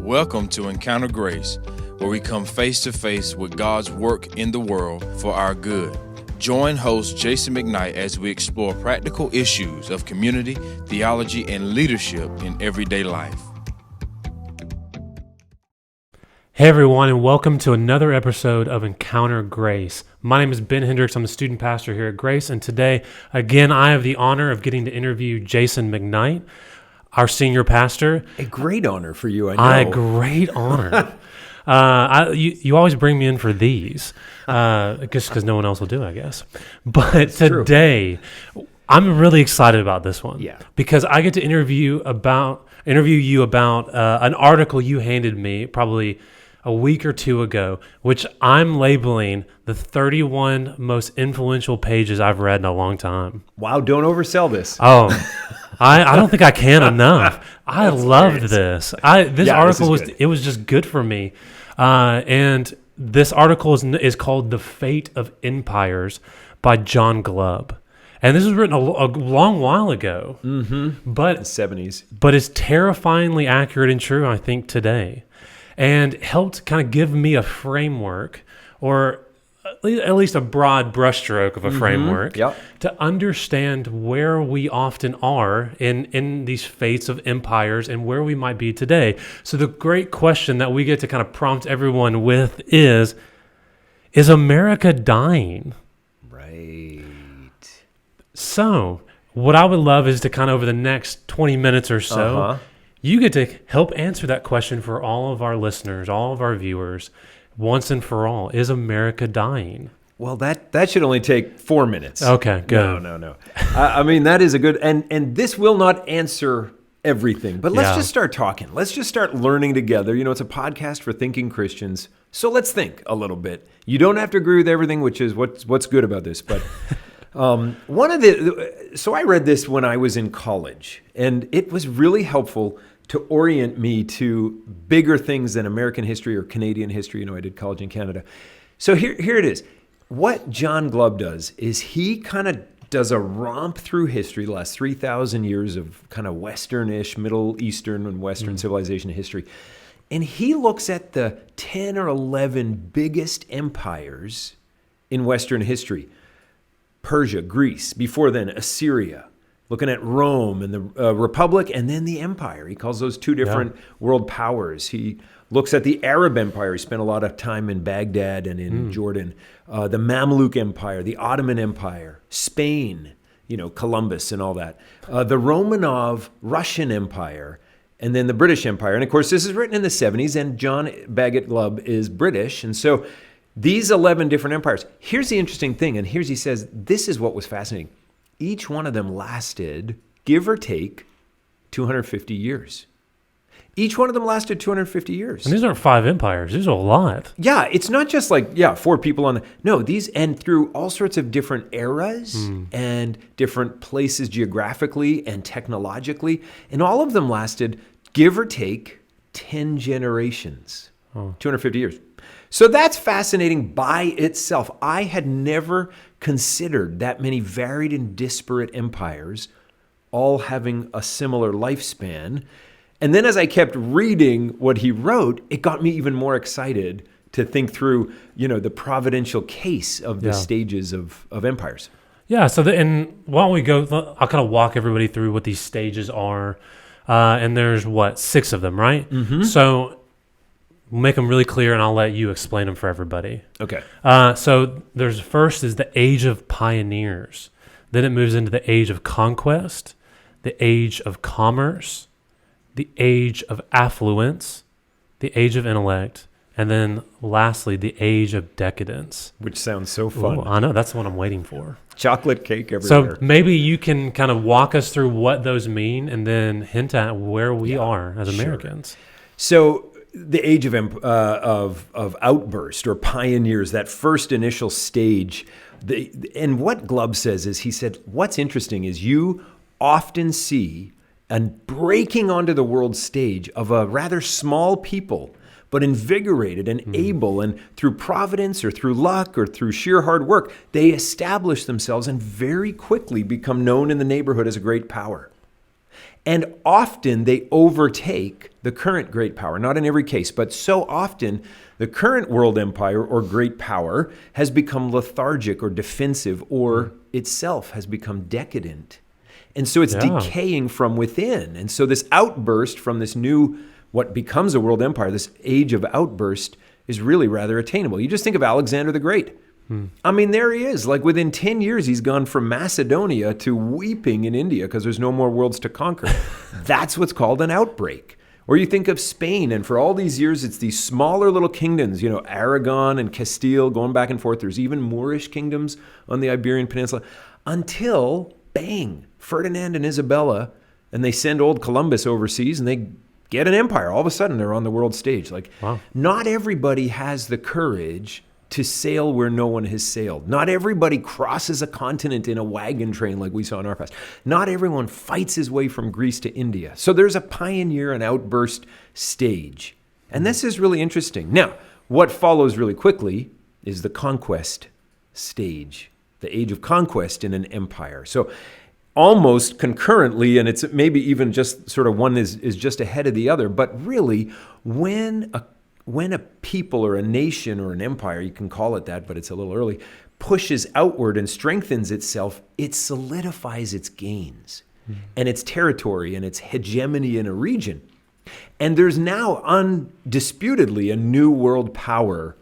Welcome to Encounter Grace, where we come face to face with God's work in the world for our good. Join host Jason McKnight as we explore practical issues of community, theology, and leadership in everyday life. Hey everyone, and welcome to another episode of Encounter Grace. My name is Ben Hendricks. I'm the student pastor here at Grace, and today, again, I have the honor of getting to interview Jason McKnight, our senior pastor. A great honor for you, I know. A great honor. You always bring me in for these, just because no one else will do it, I guess. But today, I'm really excited about this one. Yeah. Because I get to interview you about an article you handed me probably a week or two ago, which I'm labeling the 31 most influential pages I've read in a long time. Wow, don't oversell this. Oh, I don't think I can enough. I loved this. This article was just good for me. And this article is called "The Fate of Empires" by John Glubb. And this was written a long while ago. Mm-hmm. But the 70s. But it's terrifyingly accurate and true, I think, today. And helped kind of give me a framework, or at least a broad brushstroke of a framework, to understand where we often are in these fates of empires and where we might be today. So the great question that we get to kind of prompt everyone with is America dying? Right. So what I would love is to kind of over the next 20 minutes or so, you get to help answer that question for all of our listeners, all of our viewers, once and for all. Is America dying? Well, that should only take 4 minutes. Okay, good. No. I mean, that is a good, and this will not answer everything, but let's just start talking. Let's just start learning together. You know, it's a podcast for thinking Christians, so let's think a little bit. You don't have to agree with everything, which is what's good about this, but so I read this when I was in college, and it was really helpful to orient me to bigger things than American history or Canadian history. You know, I did college in Canada. So here it is. What John Glubb does is he kind of does a romp through history, the last 3,000 years of kind of Western-ish, Middle Eastern and Western civilization history. And he looks at the 10 or 11 biggest empires in Western history. Persia, Greece, before then Assyria, looking at Rome and the Republic, and then the Empire. He calls those two different world powers. He looks at the Arab Empire. He spent a lot of time in Baghdad and in Jordan. The Mamluk Empire, the Ottoman Empire, Spain, Columbus and all that. The Romanov Russian Empire, and then the British Empire. And of course, this is written in the 70s, and John Bagot Glubb is British. And so these 11 different empires. Here's the interesting thing, and he says, this is what was fascinating. Each one of them lasted, give or take, 250 years. Each one of them lasted 250 years. And these aren't 5 empires. These are a lot. Yeah, it's not just like, 4 people on the... No, these, and through all sorts of different eras and different places geographically and technologically. And all of them lasted, give or take, 10 generations. 250 years. So that's fascinating by itself. I had never considered that many varied and disparate empires all having a similar lifespan. And then as I kept reading what he wrote, it got me even more excited to think through, the providential case of the stages of empires. Yeah, so and while we go, I'll kind of walk everybody through what these stages are. And there's, 6 of them, right? Mm-hmm. So we'll make them really clear, and I'll let you explain them for everybody. Okay. So there's first is the age of pioneers. Then it moves into the age of conquest, the age of commerce, the age of affluence, the age of intellect, and then lastly, the age of decadence. Which sounds so fun. Ooh, I know, that's what I'm waiting for. Chocolate cake everywhere. So maybe you can kind of walk us through what those mean and then hint at where we are as Americans. So the age of outburst or pioneers, that first initial stage, and what Glubb says is, he said, what's interesting is you often see a breaking onto the world stage of a rather small people, but invigorated and able, and through providence or through luck or through sheer hard work, they establish themselves and very quickly become known in the neighborhood as a great power. And often they overtake the current great power. Not in every case, but so often the current world empire or great power has become lethargic or defensive, or itself has become decadent. And so it's decaying from within. And so this outburst from this new, what becomes a world empire, this age of outburst, is really rather attainable. You just think of Alexander the Great. I mean, there he is. Like within 10 years, he's gone from Macedonia to weeping in India because there's no more worlds to conquer. That's what's called an outbreak. Or you think of Spain, and for all these years, it's these smaller little kingdoms, Aragon and Castile going back and forth. There's even Moorish kingdoms on the Iberian Peninsula until, bang, Ferdinand and Isabella, and they send old Columbus overseas and they get an empire. All of a sudden, they're on the world stage. Not everybody has the courage to sail where no one has sailed. Not everybody crosses a continent in a wagon train like we saw in our past. Not everyone fights his way from Greece to India. So there's a pioneer and outburst stage. And this is really interesting. Now, what follows really quickly is the conquest stage, the age of conquest in an empire. So almost concurrently, and it's maybe even just sort of one is just ahead of the other, but really when a people or a nation or an empire, you can call it that, but it's a little early, pushes outward and strengthens itself, it solidifies its gains and its territory and its hegemony in a region. And there's now undisputedly a new world power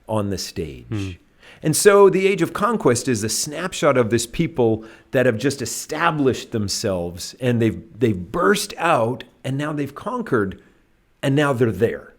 on the stage. And so the age of conquest is a snapshot of this people that have just established themselves, and they've burst out, and now they've conquered, and now they're there.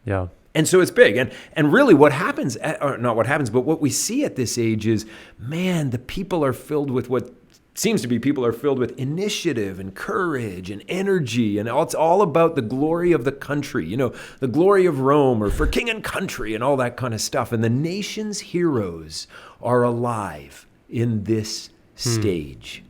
Yeah. And so it's big. And really what happens, or not what happens, but what we see at this age is, man, the people are filled with what seems to be people are filled with initiative and courage and energy. And it's all about the glory of the country, the glory of Rome, or for king and country and all that kind of stuff. And the nation's heroes are alive in this stage.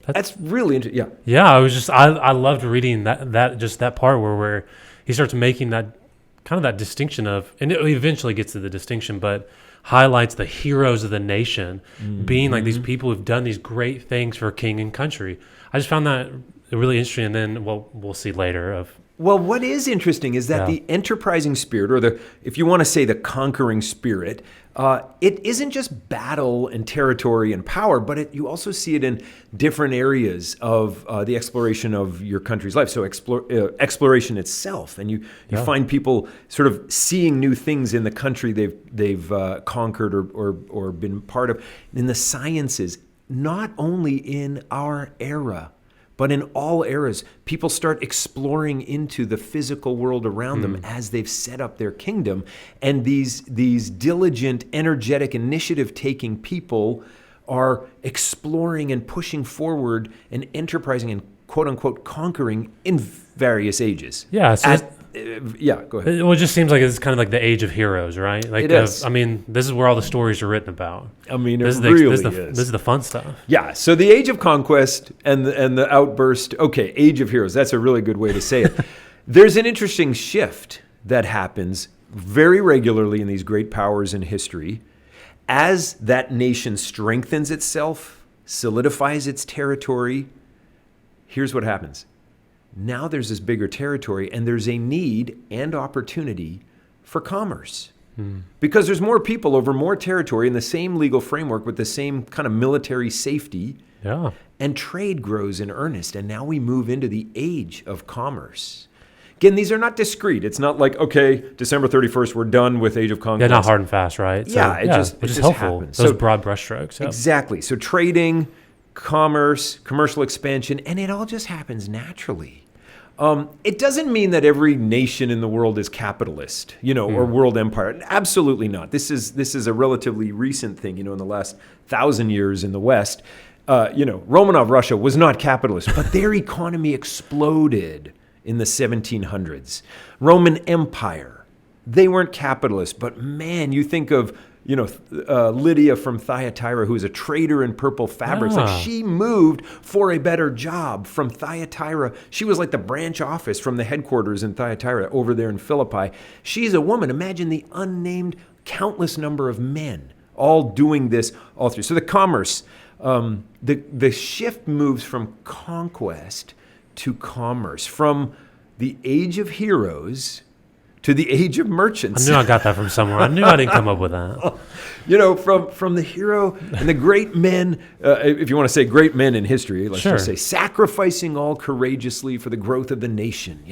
That's really interesting. Yeah. I loved reading that part where he starts making that kind of that distinction of, and it eventually gets to the distinction, but highlights the heroes of the nation being like these people who've done these great things for king and country. I just found that really interesting. And then we'll see later Well, what is interesting is that the enterprising spirit, or if you want to say the conquering spirit, it isn't just battle and territory and power, but you also see it in different areas of the exploration of your country's life. So exploration itself, and you find people sort of seeing new things in the country they've conquered or been part of. In the sciences, not only in our era, but in all eras, people start exploring into the physical world around them as they've set up their kingdom. And these diligent, energetic, initiative-taking people are exploring and pushing forward and enterprising and quote-unquote conquering in various ages. Yeah. So go ahead. It just seems like it's kind of like the age of heroes, right? Like it is. This is where all the stories are written about. This is the fun stuff. Yeah. So the age of conquest and the outburst. Okay, age of heroes. That's a really good way to say it. There's an interesting shift that happens very regularly in these great powers in history as that nation strengthens itself, solidifies its territory. Here's what happens. Now there's this bigger territory, and there's a need and opportunity for commerce. Because there's more people over more territory in the same legal framework with the same kind of military safety. Yeah. And trade grows in earnest, and now we move into the age of commerce. Again, these are not discrete. It's not like, okay, December 31st, we're done with age of conquest. Yeah, not hard and fast, right? So, it just helpful. happens. Those broad brushstrokes. Yep. Exactly. So trading, commerce, commercial expansion, and it all just happens naturally. It doesn't mean that every nation in the world is capitalist, or world empire. Absolutely not. This is a relatively recent thing, in the last 1,000 years in the West. Romanov Russia was not capitalist, but their economy exploded in the 1700s. Roman Empire, they weren't capitalist, but man, you think of Lydia from Thyatira, who was a trader in purple fabrics. Like, she moved for a better job from Thyatira. She was like the branch office from the headquarters in Thyatira over there in Philippi. She's a woman. Imagine the unnamed countless number of men all doing this all through. So the commerce, The shift moves from conquest to commerce, from the age of heroes to the age of merchants. I knew I got that from somewhere. I knew I didn't come up with that. From the hero and the great men, if you want to say great men in history, let's just say sacrificing all courageously for the growth of the nation,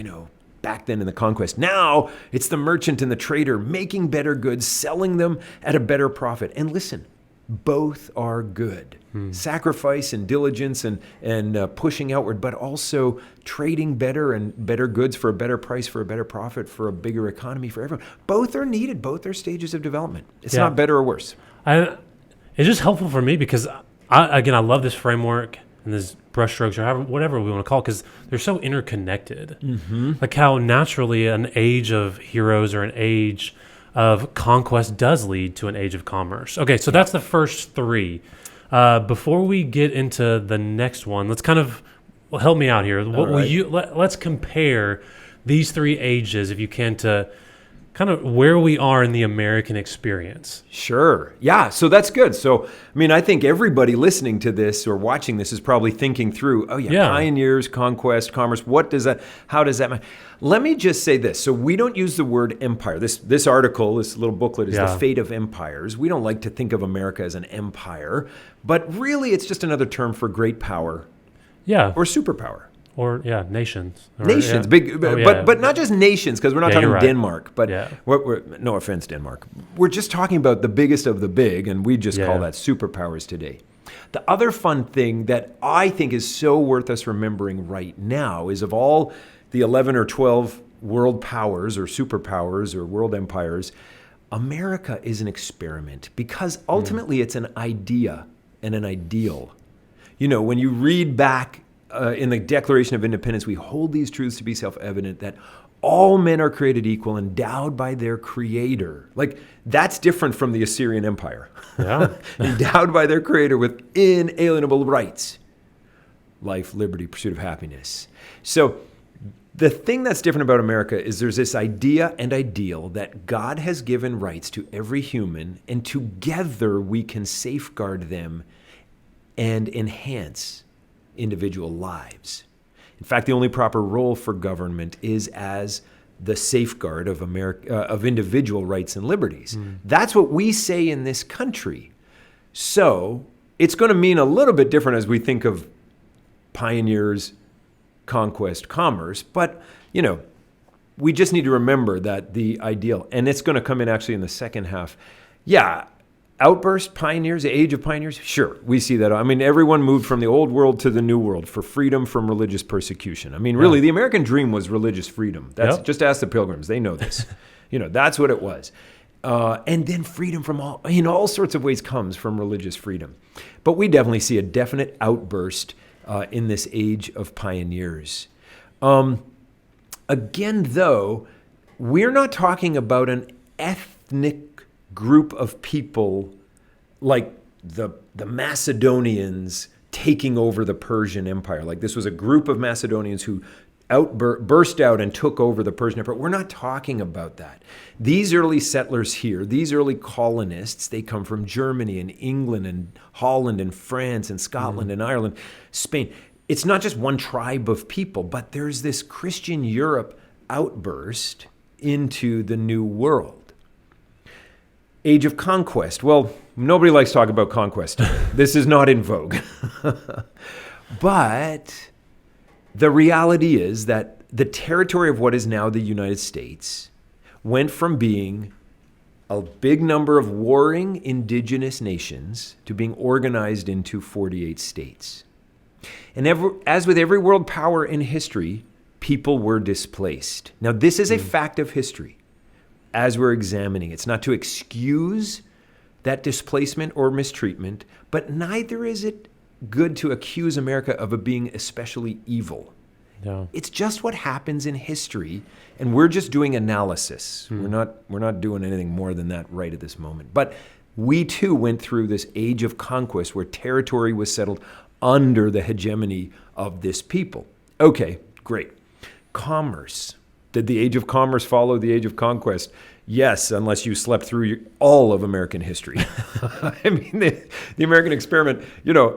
back then in the conquest. Now it's the merchant and the trader making better goods, selling them at a better profit. And listen, both are good. Sacrifice and diligence and pushing outward, but also trading better and better goods for a better price, for a better profit, for a bigger economy for everyone. Both are needed. Both are stages of development. It's not better or worse. It's just helpful for me because, I love this framework and this brushstrokes or whatever we want to call it because they're so interconnected. Mm-hmm. Like how naturally an age of heroes or an age of conquest does lead to an age of commerce. Okay, so that's the first three. Before we get into the next one, let's kind of help me out here. Let's compare these three ages, if you can, to kind of where we are in the American experience. Sure. Yeah, so that's good. So, I think everybody listening to this or watching this is probably thinking through, pioneers, conquest, commerce, how does that matter? Let me just say this. So we don't use the word empire. This article, this little booklet is The Fate of Empires. We don't like to think of America as an empire, but really it's just another term for great power or superpower. Or nations. Nations, big, but not just nations, because we're not talking Denmark. But we're, no offense, Denmark. We're just talking about the biggest of the big, and we just call that superpowers today. The other fun thing that I think is so worth us remembering right now is of all the 11 or 12 world powers or superpowers or world empires, America is an experiment because ultimately it's an idea and an ideal. When you read back in the Declaration of Independence, we hold these truths to be self-evident that all men are created equal, endowed by their Creator. Like, that's different from the Assyrian Empire. Yeah. Endowed by their Creator with inalienable rights. Life, liberty, pursuit of happiness. So the thing that's different about America is there's this idea and ideal that God has given rights to every human, and together we can safeguard them and enhance individual lives. In fact, the only proper role for government is as the safeguard of of individual rights and liberties. That's what we say in this country. So it's going to mean a little bit different as we think of pioneers, conquest, commerce, but we just need to remember that the ideal, and it's going to come in actually in the second half. Outburst, pioneers, the age of pioneers, sure, we see that. Everyone moved from the old world to the new world for freedom from religious persecution. Really, the American dream was religious freedom. Just ask the Pilgrims; they know this. That's what it was. And then freedom from all sorts of ways comes from religious freedom. But we definitely see a definite outburst in this age of pioneers. Again, though, we're not talking about an ethnic group of people like the Macedonians taking over the Persian Empire. Like this was a group of Macedonians who burst out and took over the Persian Empire. We're not talking about that. These early settlers here, these early colonists, they come from Germany and England and Holland and France and Scotland and Ireland, Spain. It's not just one tribe of people, but there's this Christian Europe outburst into the New World. Age of conquest. Well, nobody likes talking about conquest. This is not in vogue. But the reality is that the territory of what is now the United States went from being a big number of warring indigenous nations to being organized into 48 states. And as with every world power in history, people were displaced. Now, this is a fact of history. As we're examining, it's not to excuse that displacement or mistreatment, but neither is it good to accuse America of being especially evil. No. It's just what happens in history, and we're just doing analysis. We're not doing anything more than that right at this moment. But we too went through this age of conquest where territory was settled under the hegemony of this people. Okay, great. Commerce. Did the age of commerce follow the age of conquest? Yes, unless you slept through all of American history. I mean, the American experiment,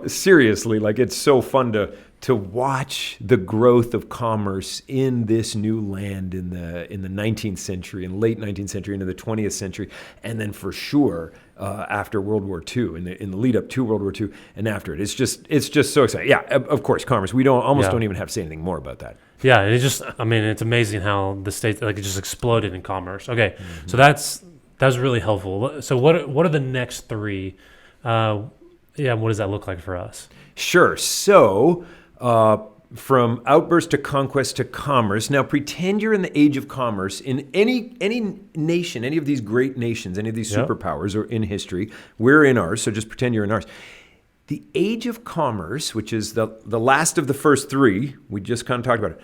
seriously, like it's so fun to watch the growth of commerce in this new land in the 19th century and late 19th century into the 20th century, and then for sure after World War II, in the lead up to World War II and after it. It's just so exciting. Yeah, of course, commerce. We don't even have to say anything more about that. Yeah, it's amazing how the States it just exploded in commerce. Okay, so that's really helpful. So what are the next three? What does that look like for us? Sure. So from outburst to conquest to commerce. Now pretend you're in the age of commerce in any nation, any of these great nations, any of these superpowers or in history. We're in ours, so just pretend you're in ours. The age of commerce, which is the last of the first three, we just kind of talked about it.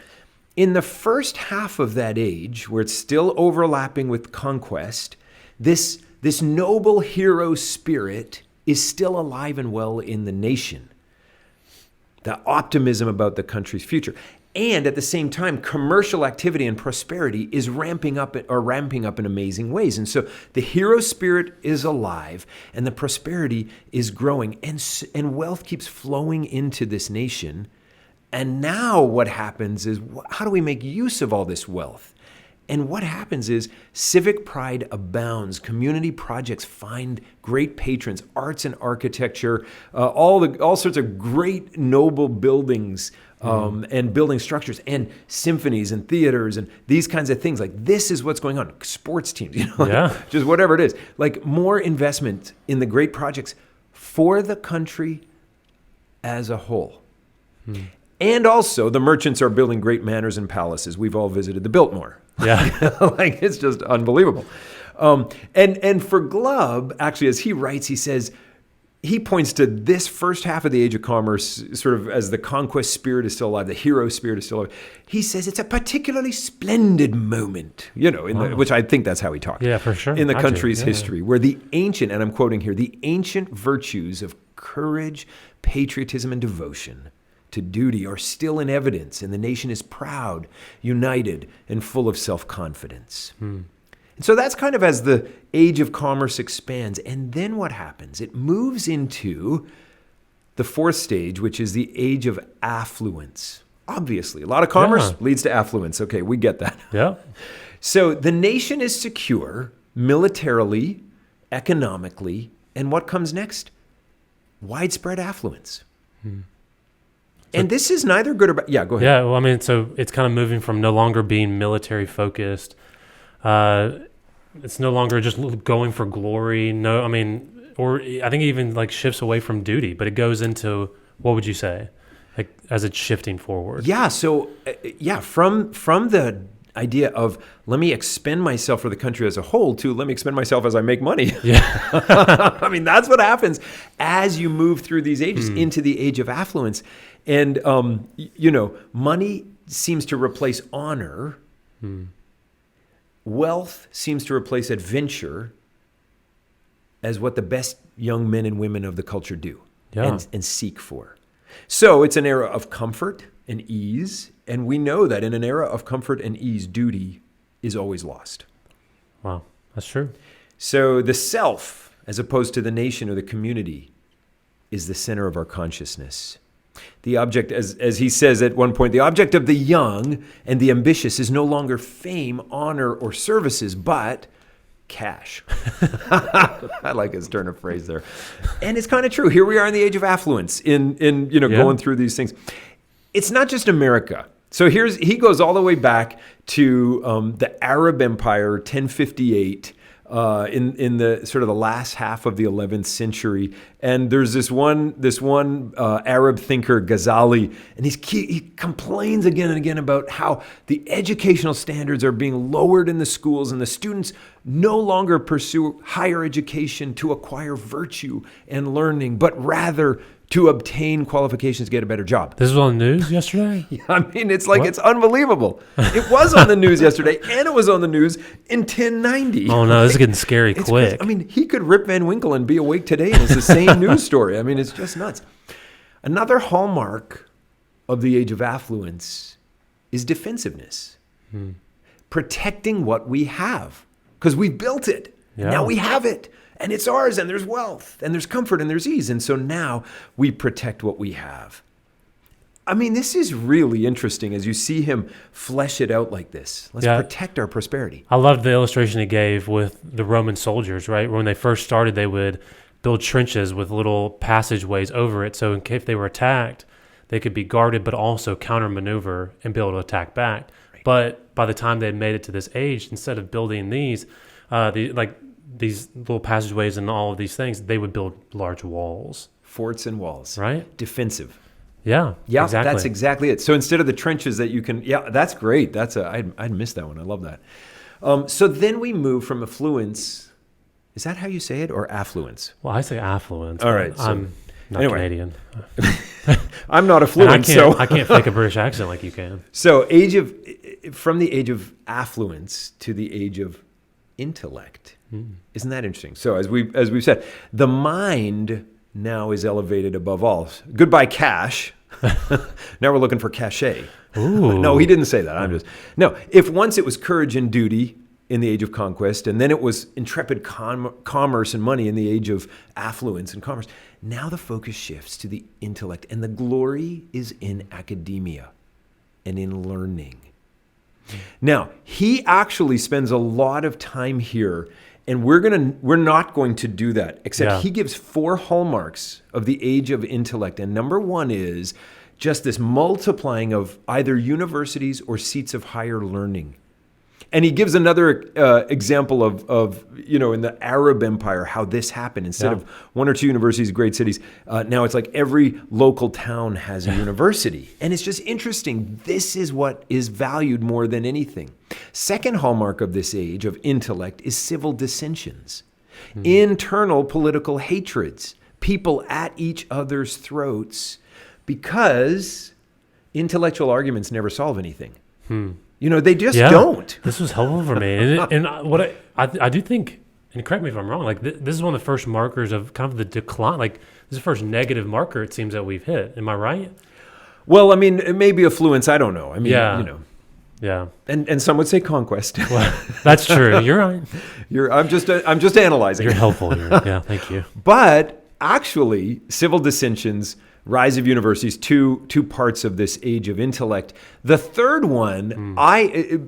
In the first half of that age, where it's still overlapping with conquest, this noble hero spirit is still alive and well in the nation. The optimism about the country's future. And at the same time, commercial activity and prosperity is ramping up in amazing ways. And so the hero spirit is alive and the prosperity is growing and wealth keeps flowing into this nation. And now what happens is, how do we make use of all this wealth? And what happens is civic pride abounds. Community projects find great patrons, arts and architecture, all sorts of great noble buildings and building structures and symphonies and theaters and these kinds of things. Like this is what's going on. Sports teams, just whatever it is. Like more investment in the great projects for the country as a whole. And also the merchants are building great manors and palaces. We've all visited the Biltmore. Yeah. Like it's just unbelievable. And for Glubb, actually, as he writes, he points to this first half of the age of commerce sort of as the conquest spirit is still alive, the hero spirit is still alive. He says it's a particularly splendid moment, which I think that's how he talks. Yeah, for sure. In the country's history, where the ancient, and I'm quoting here, the ancient virtues of courage, patriotism, and devotion to duty are still in evidence, and the nation is proud, united, and full of self-confidence. And so that's kind of as the age of commerce expands. And then what happens? It moves into the fourth stage, which is the age of affluence. Obviously, a lot of commerce leads to affluence. Okay, we get that. Yeah. So the nation is secure militarily, economically, and what comes next? Widespread affluence. And this is neither good or bad. Yeah, go ahead. Yeah, well, so it's kind of moving from no longer being military focused. It's no longer just going for glory. Or I think it even like shifts away from duty, but it goes into, what would you say, like as it's shifting forward? Yeah. So, from the idea of let me expend myself for the country as a whole to let me expend myself as I make money. Yeah. That's what happens as you move through these ages into the age of affluence. And, money seems to replace honor. Wealth seems to replace adventure as what the best young men and women of the culture do and seek for. So it's an era of comfort and ease. And we know that in an era of comfort and ease, duty is always lost. Wow, that's true. So the self, as opposed to the nation or the community, is the center of our consciousness. The object, as he says at one point, the object of the young and the ambitious is no longer fame, honor, or services, but cash. I like his turn of phrase there. And it's kind of true. Here we are in the age of affluence in going through these things. It's not just America. So he goes all the way back to the Arab Empire, 1058, in the sort of the last half of the 11th century. And there's this one Arab thinker, Ghazali, and he complains again and again about how the educational standards are being lowered in the schools and the students no longer pursue higher education to acquire virtue and learning, but rather to obtain qualifications to get a better job. This was on the news yesterday? It's unbelievable. It was on the news yesterday, and it was on the news in 1090. Oh, no, this is getting scary quick. He could Rip Van Winkle and be awake today, and it's the same news story. It's just nuts. Another hallmark of the age of affluence is defensiveness. protecting what we have because we've built it. Yeah. Now we have it and it's ours and there's wealth and there's comfort and there's ease. And so now we protect what we have. I mean, this is really interesting as you see him flesh it out like this. Let's protect our prosperity. I loved the illustration he gave with the Roman soldiers, right? When they first started, they would build trenches with little passageways over it. So in case they were attacked, they could be guarded, but also counter-maneuver and be able to attack back. Right. But by the time they had made it to this age, instead of building these little passageways and all of these things, they would build large walls. Forts and walls. Right? Defensive. Yeah, exactly. That's exactly it. So instead of the trenches that you can, that's great. I'd missed that one. I love that. So then we move from affluence. Is that how you say it, or affluence? Well, I say affluence. All right. So, I'm not Canadian. I'm not affluent, I can't fake a British accent like you can. So from the age of affluence to the age of intellect. Isn't that interesting? So as we've said, the mind now is elevated above all. Goodbye cash. Now we're looking for cachet. No, he didn't say that. If once it was courage and duty in the age of conquest, and then it was intrepid commerce and money in the age of affluence and commerce, now the focus shifts to the intellect, and the glory is in academia and in learning. Now, he actually spends a lot of time here, and we're not going to do that, except he gives 4 hallmarks of the age of intellect. And number 1 is just this multiplying of either universities or seats of higher learning. And he gives another example of in the Arab Empire, how this happened. Instead of 1 or 2 universities, great cities, now it's like every local town has a university. And it's just interesting. This is what is valued more than anything. Second hallmark of this age of intellect is civil dissensions, internal political hatreds, people at each other's throats, because intellectual arguments never solve anything. They just don't. This was helpful for me. And what I do think, and correct me if I'm wrong, like this is one of the first markers of kind of the decline. Like this is the first negative marker it seems that we've hit. Am I right? Well, I mean, it may be affluence. I don't know. I mean, Yeah. And some would say conquest. Well, that's true. You're right. I'm just analyzing. You're helpful here. Yeah, thank you. But actually, civil dissensions, rise of universities, two parts of this age of intellect. The third one, I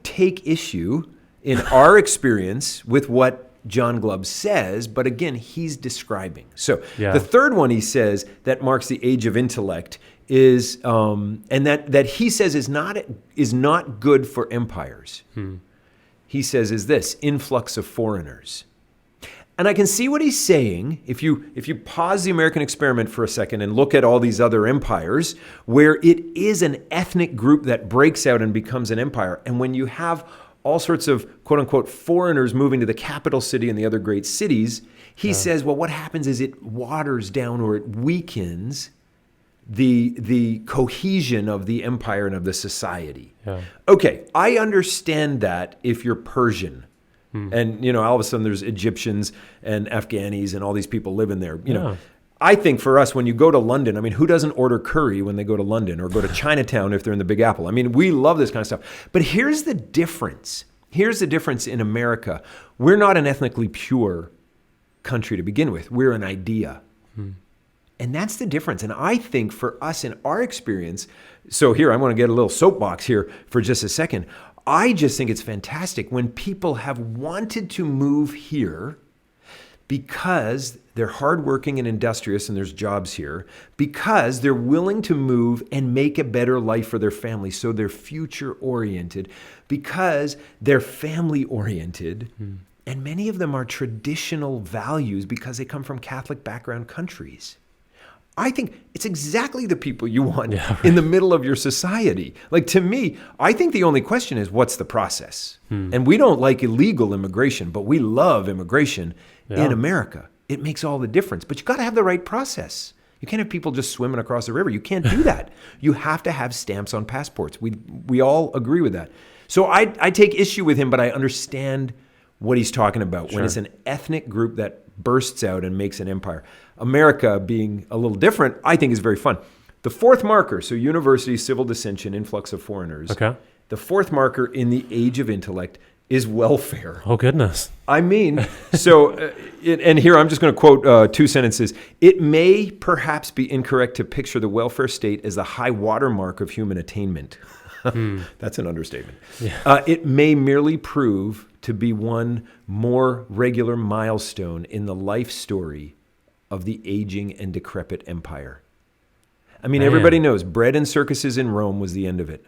take issue in our experience with what John Glubb says, but again, he's describing. So the third one he says that marks the age of intellect is, and that he says is not good for empires. He says is this, influx of foreigners. And I can see what he's saying if you pause the American experiment for a second and look at all these other empires where it is an ethnic group that breaks out and becomes an empire. And when you have all sorts of quote unquote foreigners moving to the capital city and the other great cities, he says, well, what happens is it waters down or it weakens the cohesion of the empire and of the society. Okay, I understand that if you're Persian. And, all of a sudden there's Egyptians and Afghanis and all these people living there. I think for us, when you go to London, I mean, who doesn't order curry when they go to London or go to Chinatown if they're in the Big Apple? I mean, we love this kind of stuff. But here's the difference. Here's the difference in America. We're not an ethnically pure country to begin with. We're an idea. And that's the difference. And I think for us in our experience, so here, I want to get a little soapbox here for just a second. I just think it's fantastic when people have wanted to move here because they're hardworking and industrious and there's jobs here, because they're willing to move and make a better life for their family, so they're future-oriented, because they're family-oriented, and many of them are traditional values because they come from Catholic background countries. I think it's exactly the people you want in the middle of your society. Like, to me, I think the only question is, what's the process? And we don't like illegal immigration, but we love immigration in America. It makes all the difference. But you got to have the right process. You can't have people just swimming across the river. You can't do that. You have to have stamps on passports. We all agree with that. So I take issue with him, but I understand what he's talking about when it's an ethnic group that bursts out and makes an empire. America being a little different, I think is very fun. The fourth marker, so university, civil dissension, influx of foreigners. The fourth marker in the age of intellect is welfare. Oh, goodness. I mean, and here I'm just going to quote 2 sentences. It may perhaps be incorrect to picture the welfare state as the high watermark of human attainment. That's an understatement. Yeah. It may merely prove to be one more regular milestone in the life story of the aging and decrepit empire. I mean, everybody knows bread and circuses in Rome was the end of it.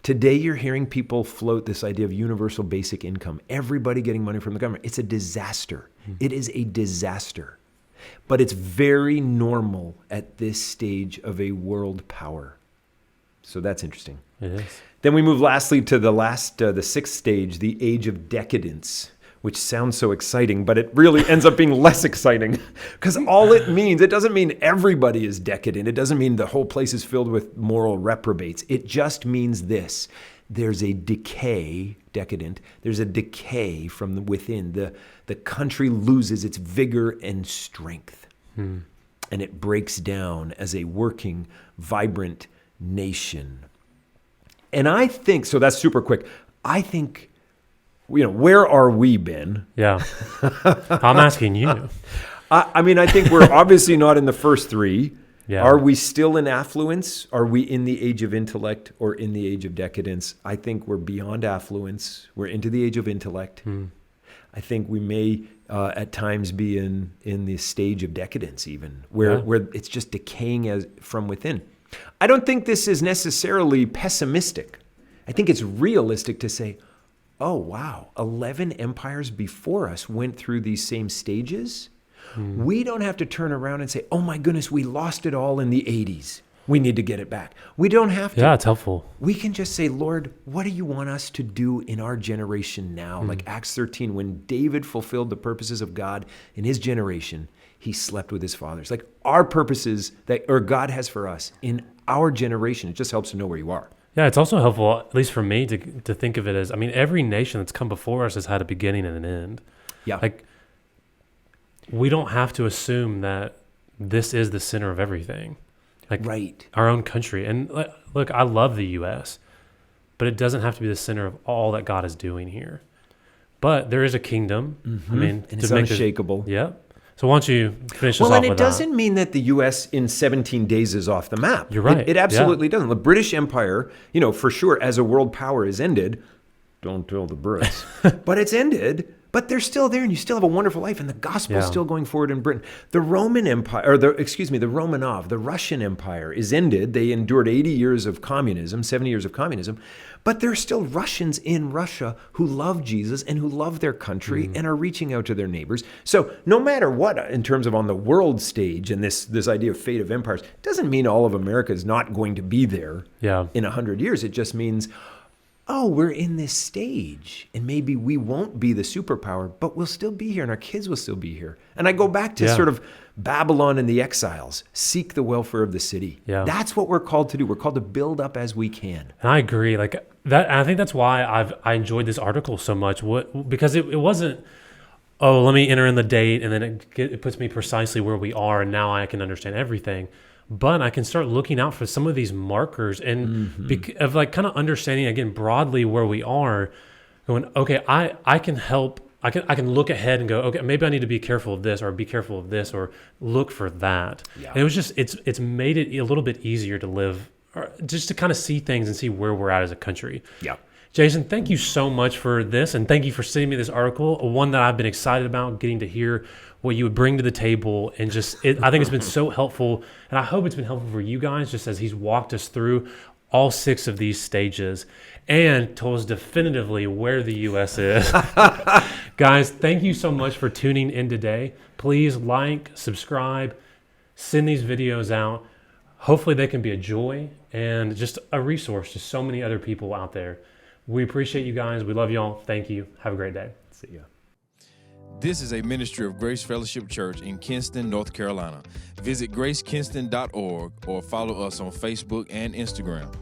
Today, you're hearing people float this idea of universal basic income, everybody getting money from the government. It's a disaster. It is a disaster. But it's very normal at this stage of a world power. So that's interesting. It is. Then we move lastly to the sixth stage, the age of decadence, which sounds so exciting, but it really ends up being less exciting because all it means, it doesn't mean everybody is decadent. It doesn't mean the whole place is filled with moral reprobates. It just means this. There's a decay, decadent. There's a decay from within. The country loses its vigor and strength. And it breaks down as a working, vibrant nation. And I think, so that's super quick. I think, where are we, Ben? Yeah. I'm asking you. I mean, I think we're obviously not in the first three. Yeah. Are we still in affluence? Are we in the age of intellect or in the age of decadence? I think we're beyond affluence. We're into the age of intellect. I think we may at times be in the stage of decadence even, where it's just decaying from within. I don't think this is necessarily pessimistic. I think it's realistic to say, oh, wow, 11 empires before us went through these same stages. We don't have to turn around and say, oh my goodness, we lost it all in the 80s. We need to get it back. We don't have to. Yeah, it's helpful. We can just say, Lord, what do you want us to do in our generation now? Like Acts 13, when David fulfilled the purposes of God in his generation, he slept with his fathers. Like our purposes or God has for us in our generation, it just helps to know where you are. Yeah, it's also helpful, at least for me, to think of it as, every nation that's come before us has had a beginning and an end. Yeah. Like, we don't have to assume that this is the center of everything. Like, right. Our own country. And look, I love the U.S., but it doesn't have to be the center of all that God is doing here. But there is a kingdom. And it's unshakable. Yep. So why don't you finish this off with that? Well, and it doesn't mean that the U.S. in 17 days is off the map. You're right. It absolutely doesn't. The British Empire, for sure, as a world power is ended. Don't tell the Brits. But it's ended. But they're still there, and you still have a wonderful life, and the gospel's still going forward in Britain. The Roman Empire, the Romanov, the Russian Empire is ended. They endured 80 years of communism, 70 years of communism, but there are still Russians in Russia who love Jesus and who love their country and are reaching out to their neighbors. So no matter what, in terms of on the world stage and this idea of fate of empires, doesn't mean all of America is not going to be there in 100 years. It just means, oh, we're in this stage, and maybe we won't be the superpower, but we'll still be here, and our kids will still be here. And I go back to sort of Babylon and the exiles. Seek the welfare of the city. Yeah. That's what we're called to do. We're called to build up as we can. And I agree. Like that, I think that's why I enjoyed this article so much. Because it wasn't, oh, let me enter in the date, and then it puts me precisely where we are, and now I can understand everything. But I can start looking out for some of these markers and of like kind of understanding again broadly where we are. Going, okay, I can help. I can look ahead and go, okay, maybe I need to be careful of this, or be careful of this, or look for that. Yeah. And it was just it's made it a little bit easier to live, or just to kind of see things and see where we're at as a country. Yeah. Jason, thank you so much for this, and thank you for sending me this article, one that I've been excited about, getting to hear what you would bring to the table, and I think it's been so helpful, and I hope it's been helpful for you guys, just as he's walked us through all 6 of these stages and told us definitively where the U.S. is. Guys, thank you so much for tuning in today. Please like, subscribe, send these videos out. Hopefully they can be a joy and just a resource to so many other people out there. We appreciate you guys. We love y'all. Thank you. Have a great day. See ya. This is a ministry of Grace Fellowship Church in Kinston, North Carolina. Visit gracekinston.org or follow us on Facebook and Instagram.